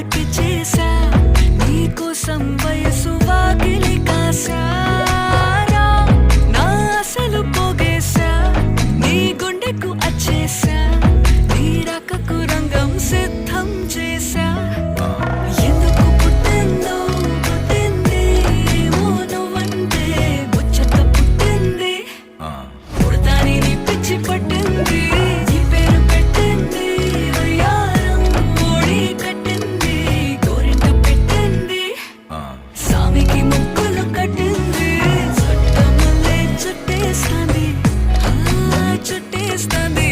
తలకి చేసా నీకోసం వయసు వాకిలి కాసారా నా అసలు పోగేశా నీ గుండెకు అచ్చేసా నీ రాకకు రంగం సిద్ధం చేసా ఎందుకు పుట్టిందో పుట్టింది ఏమో నువ్వంటే ముచ్చట పుట్టింది పుడతాని నీ పిచ్చి పట్టింది ఈ పేరు పెట్టింది వయ్యారం ఓడి కట్టింది గోరింట పెట్టింది సామికి ముక్కులు కట్టింది చుట్టమల్లే చుట్టేస్తాంది చుట్టేస్తాంది